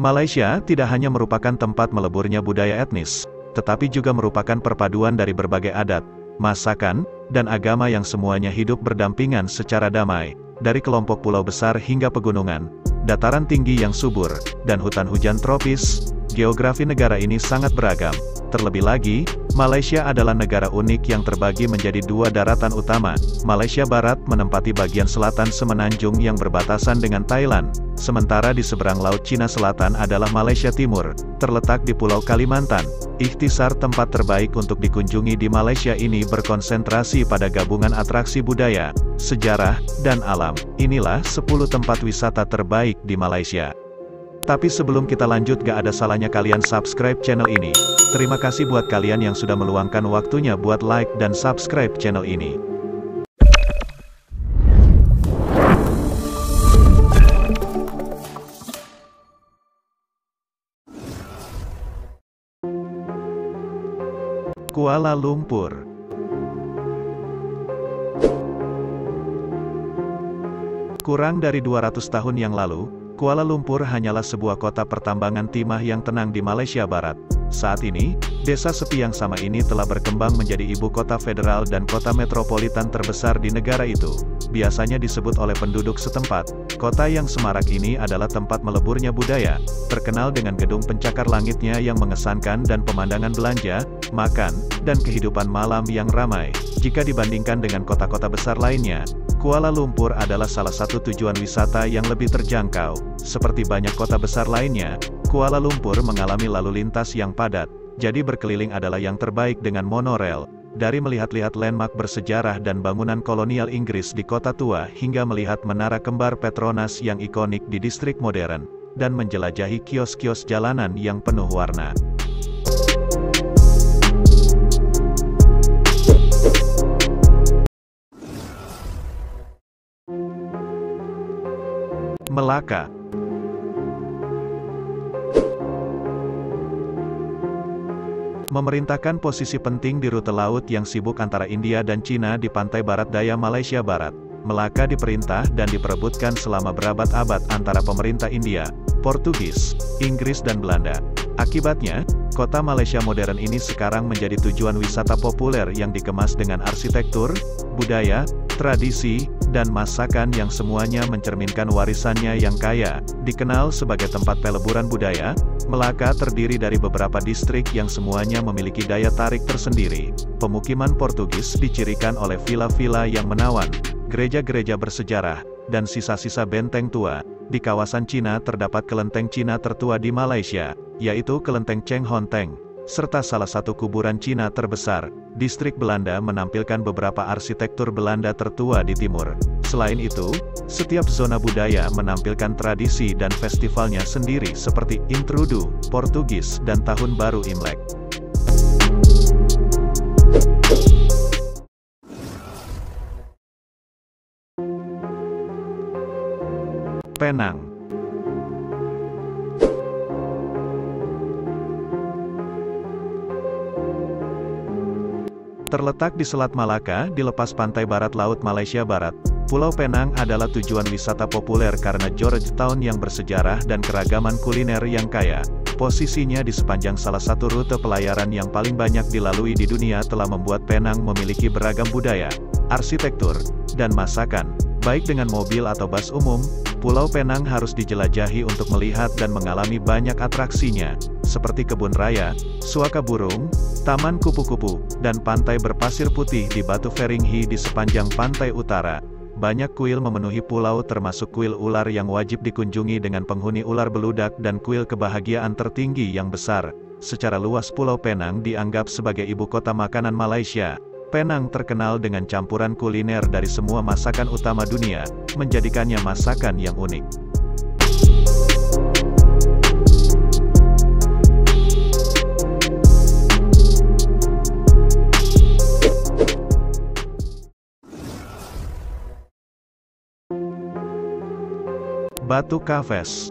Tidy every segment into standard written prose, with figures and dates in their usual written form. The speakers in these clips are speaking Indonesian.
Malaysia tidak hanya merupakan tempat meleburnya budaya etnis, tetapi juga merupakan perpaduan dari berbagai adat, masakan, dan agama yang semuanya hidup berdampingan secara damai, dari kelompok pulau besar hingga pegunungan, dataran tinggi yang subur, dan hutan hujan tropis. Geografi negara ini sangat beragam. Terlebih lagi, Malaysia adalah negara unik yang terbagi menjadi dua daratan utama. Malaysia Barat menempati bagian selatan semenanjung yang berbatasan dengan Thailand, sementara di seberang Laut Cina Selatan adalah Malaysia Timur, terletak di Pulau Kalimantan. Ikhtisar tempat terbaik untuk dikunjungi di Malaysia ini berkonsentrasi pada gabungan atraksi budaya, sejarah, dan alam. Inilah 10 tempat wisata terbaik di Malaysia. Tapi sebelum kita lanjut, gak ada salahnya kalian subscribe channel ini. Terima kasih buat kalian yang sudah meluangkan waktunya buat like dan subscribe channel ini. Kuala Lumpur. Kurang dari 200 tahun yang lalu, Kuala Lumpur hanyalah sebuah kota pertambangan timah yang tenang di Malaysia Barat. Saat ini, desa sepi yang sama ini telah berkembang menjadi ibu kota federal dan kota metropolitan terbesar di negara itu. Biasanya disebut oleh penduduk setempat, kota yang semarak ini adalah tempat meleburnya budaya, terkenal dengan gedung pencakar langitnya yang mengesankan dan pemandangan belanja, makan, dan kehidupan malam yang ramai. Jika dibandingkan dengan kota-kota besar lainnya, Kuala Lumpur adalah salah satu tujuan wisata yang lebih terjangkau. Seperti banyak kota besar lainnya, Kuala Lumpur mengalami lalu lintas yang padat, jadi berkeliling adalah yang terbaik dengan monorail. Dari melihat-lihat landmark bersejarah dan bangunan kolonial Inggris di kota tua hingga melihat menara kembar Petronas yang ikonik di distrik modern, dan menjelajahi kios-kios jalanan yang penuh warna. Melaka. Memerintahkan posisi penting di rute laut yang sibuk antara India dan Cina di pantai barat daya Malaysia Barat. Melaka diperintah dan diperebutkan selama berabad-abad antara pemerintah India, Portugis, Inggris dan Belanda. Akibatnya, kota Malaysia modern ini sekarang menjadi tujuan wisata populer yang dikemas dengan arsitektur, budaya, tradisi, dan masakan yang semuanya mencerminkan warisannya yang kaya. Dikenal sebagai tempat peleburan budaya, Melaka terdiri dari beberapa distrik yang semuanya memiliki daya tarik tersendiri. Pemukiman Portugis dicirikan oleh villa-villa yang menawan, gereja-gereja bersejarah, dan sisa-sisa benteng tua. Di kawasan Cina terdapat kelenteng Cina tertua di Malaysia, yaitu Kelenteng Cheng Hon Teng, serta salah satu kuburan Cina terbesar. Distrik Belanda menampilkan beberapa arsitektur Belanda tertua di timur. Selain itu, setiap zona budaya menampilkan tradisi dan festivalnya sendiri seperti Intrudu, Portugis, dan Tahun Baru Imlek. Penang. Terletak di Selat Malaka, di lepas pantai barat laut Malaysia Barat, Pulau Penang adalah tujuan wisata populer karena Georgetown yang bersejarah dan keragaman kuliner yang kaya. Posisinya di sepanjang salah satu rute pelayaran yang paling banyak dilalui di dunia telah membuat Penang memiliki beragam budaya, arsitektur, dan masakan. Baik dengan mobil atau bus umum, Pulau Penang harus dijelajahi untuk melihat dan mengalami banyak atraksinya, seperti kebun raya, suaka burung, taman kupu-kupu, dan pantai berpasir putih di Batu Feringhi di sepanjang pantai utara. Banyak kuil memenuhi pulau termasuk kuil ular yang wajib dikunjungi dengan penghuni ular beludak dan kuil kebahagiaan tertinggi yang besar. Secara luas Pulau Penang dianggap sebagai ibu kota makanan Malaysia. Penang terkenal dengan campuran kuliner dari semua masakan utama dunia, menjadikannya masakan yang unik. Batu Kafes.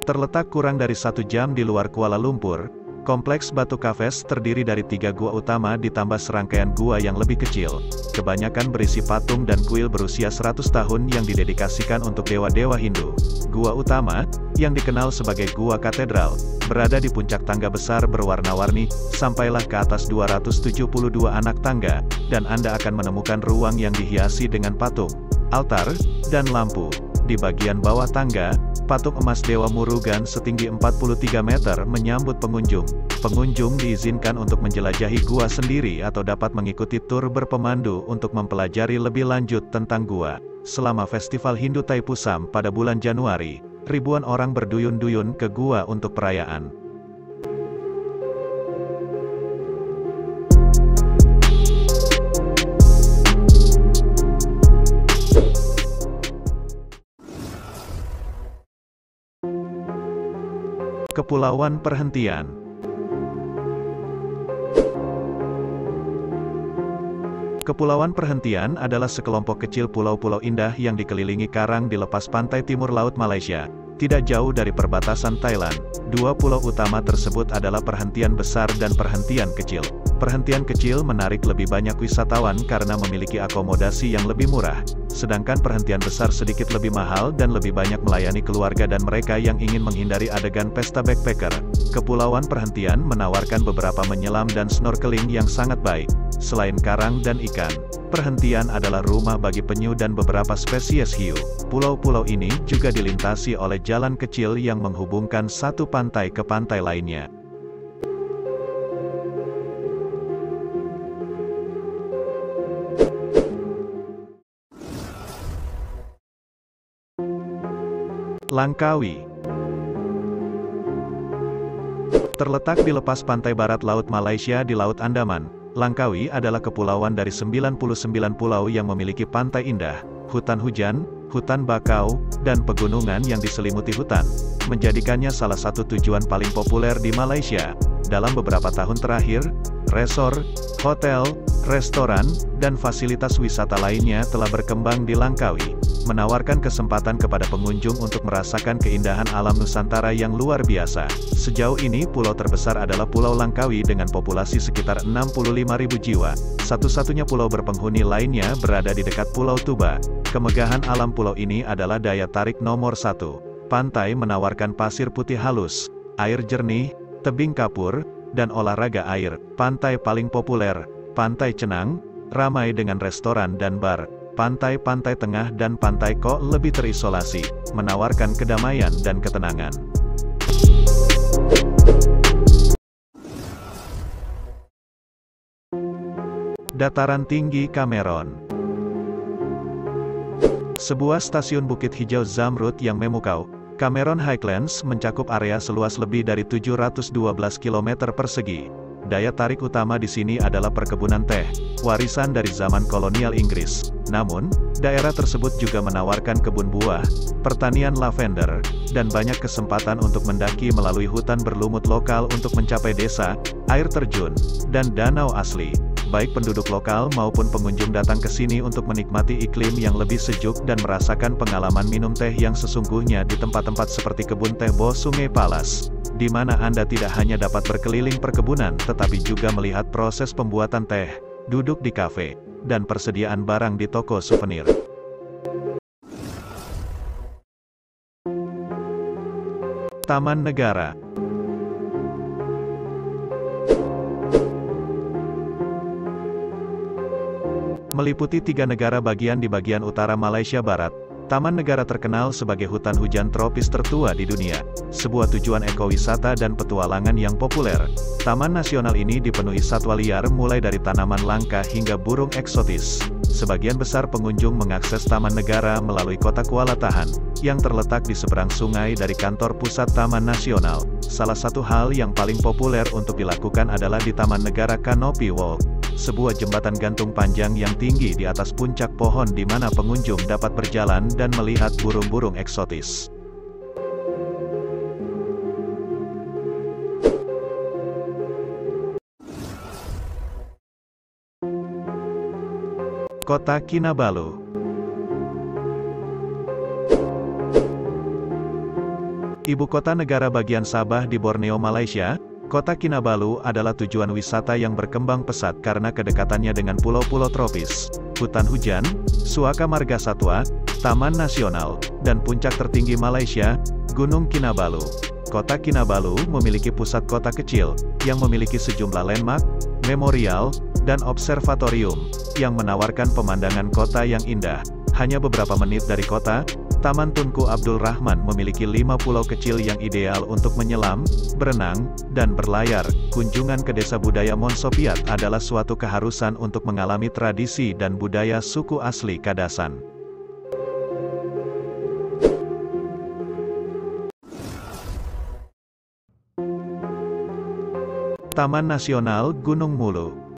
Terletak kurang dari 1 jam di luar Kuala Lumpur, Kompleks Batu Kafes terdiri dari 3 gua utama ditambah serangkaian gua yang lebih kecil. Kebanyakan berisi patung dan kuil berusia 100 tahun yang didedikasikan untuk dewa-dewa Hindu. Gua utama, yang dikenal sebagai Gua Katedral, berada di puncak tangga besar berwarna-warni, sampailah ke atas 272 anak tangga, dan Anda akan menemukan ruang yang dihiasi dengan patung, altar, dan lampu. Di bagian bawah tangga, patung emas Dewa Murugan setinggi 43 meter menyambut pengunjung. Pengunjung diizinkan untuk menjelajahi gua sendiri atau dapat mengikuti tur berpemandu untuk mempelajari lebih lanjut tentang gua. Selama Festival Hindu Taipusam pada bulan Januari, ribuan orang berduyun-duyun ke gua untuk perayaan. Kepulauan Perhentian. Kepulauan Perhentian adalah sekelompok kecil pulau-pulau indah yang dikelilingi karang di lepas pantai timur laut Malaysia, tidak jauh dari perbatasan Thailand. 2 pulau utama tersebut adalah Perhentian Besar dan Perhentian Kecil. Perhentian Kecil menarik lebih banyak wisatawan karena memiliki akomodasi yang lebih murah, sedangkan Perhentian Besar sedikit lebih mahal dan lebih banyak melayani keluarga dan mereka yang ingin menghindari adegan pesta backpacker. Kepulauan Perhentian menawarkan beberapa menyelam dan snorkeling yang sangat baik. Selain karang dan ikan, Perhentian adalah rumah bagi penyu dan beberapa spesies hiu. Pulau-pulau ini juga dilintasi oleh jalan kecil yang menghubungkan satu pantai ke pantai lainnya. Langkawi. Terletak di lepas pantai barat Laut Malaysia di Laut Andaman, Langkawi adalah kepulauan dari 99 pulau yang memiliki pantai indah, hutan hujan, hutan bakau, dan pegunungan yang diselimuti hutan, menjadikannya salah satu tujuan paling populer di Malaysia. Dalam beberapa tahun terakhir, resort, hotel, restoran, dan fasilitas wisata lainnya telah berkembang di Langkawi, menawarkan kesempatan kepada pengunjung untuk merasakan keindahan alam Nusantara yang luar biasa. Sejauh ini pulau terbesar adalah Pulau Langkawi dengan populasi sekitar 65.000 jiwa. Satu-satunya pulau berpenghuni lainnya berada di dekat Pulau Tuba. Kemegahan alam pulau ini adalah daya tarik nomor 1. Pantai menawarkan pasir putih halus, air jernih, tebing kapur, dan olahraga air. Pantai paling populer, Pantai Cenang, ramai dengan restoran dan bar. Pantai-pantai tengah dan Pantai Kok lebih terisolasi, menawarkan kedamaian dan ketenangan. Dataran tinggi Cameron. Sebuah stasiun Bukit Hijau Zamrud yang memukau, Cameron Highlands mencakup area seluas lebih dari 712 km persegi. Daya tarik utama di sini adalah perkebunan teh, warisan dari zaman kolonial Inggris. Namun, daerah tersebut juga menawarkan kebun buah, pertanian lavender, dan banyak kesempatan untuk mendaki melalui hutan berlumut lokal untuk mencapai desa, air terjun, dan danau asli. Baik penduduk lokal maupun pengunjung datang ke sini untuk menikmati iklim yang lebih sejuk dan merasakan pengalaman minum teh yang sesungguhnya di tempat-tempat seperti kebun teh Bos Sungai Palas, di mana Anda tidak hanya dapat berkeliling perkebunan tetapi juga melihat proses pembuatan teh, duduk di kafe, dan persediaan barang di toko souvenir. Taman Negara. Meliputi 3 negara bagian di bagian utara Malaysia Barat, Taman Negara terkenal sebagai hutan hujan tropis tertua di dunia, sebuah tujuan ekowisata dan petualangan yang populer. Taman nasional ini dipenuhi satwa liar mulai dari tanaman langka hingga burung eksotis. Sebagian besar pengunjung mengakses Taman Negara melalui kota Kuala Tahan, yang terletak di seberang sungai dari kantor pusat Taman Nasional. Salah satu hal yang paling populer untuk dilakukan adalah di Taman Negara Canopy Walk, sebuah jembatan gantung panjang yang tinggi di atas puncak pohon di mana pengunjung dapat berjalan dan melihat burung-burung eksotis. Kota Kinabalu. Ibu kota negara bagian Sabah di Borneo, Malaysia, Kota Kinabalu adalah tujuan wisata yang berkembang pesat karena kedekatannya dengan pulau-pulau tropis, hutan hujan, Suaka Marga Satwa, Taman Nasional, dan puncak tertinggi Malaysia, Gunung Kinabalu. Kota Kinabalu memiliki pusat kota kecil, yang memiliki sejumlah landmark, memorial, dan observatorium, yang menawarkan pemandangan kota yang indah. Hanya beberapa menit dari kota, Taman Tunku Abdul Rahman memiliki 5 pulau kecil yang ideal untuk menyelam, berenang, dan berlayar. Kunjungan ke Desa Budaya Monsopiat adalah suatu keharusan untuk mengalami tradisi dan budaya suku asli Kadasan. Taman Nasional Gunung Mulu.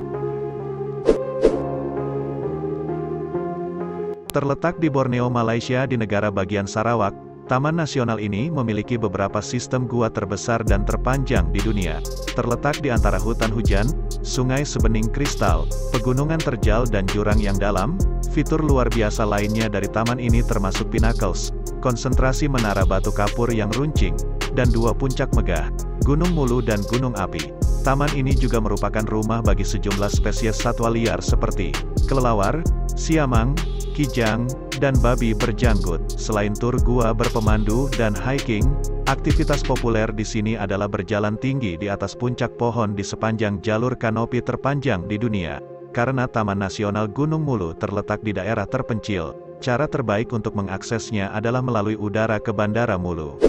Terletak di Borneo, Malaysia di negara bagian Sarawak, Taman Nasional ini memiliki beberapa sistem gua terbesar dan terpanjang di dunia. Terletak di antara hutan hujan, sungai sebening kristal, pegunungan terjal dan jurang yang dalam. Fitur luar biasa lainnya dari taman ini termasuk pinnacles, konsentrasi menara batu kapur yang runcing, dan 2 puncak megah, Gunung Mulu dan Gunung Api. Taman ini juga merupakan rumah bagi sejumlah spesies satwa liar seperti kelelawar, siamang, kijang, dan babi berjanggut. Selain tur gua berpemandu dan hiking, aktivitas populer di sini adalah berjalan tinggi di atas puncak pohon di sepanjang jalur kanopi terpanjang di dunia. Karena Taman Nasional Gunung Mulu terletak di daerah terpencil, cara terbaik untuk mengaksesnya adalah melalui udara ke Bandara Mulu.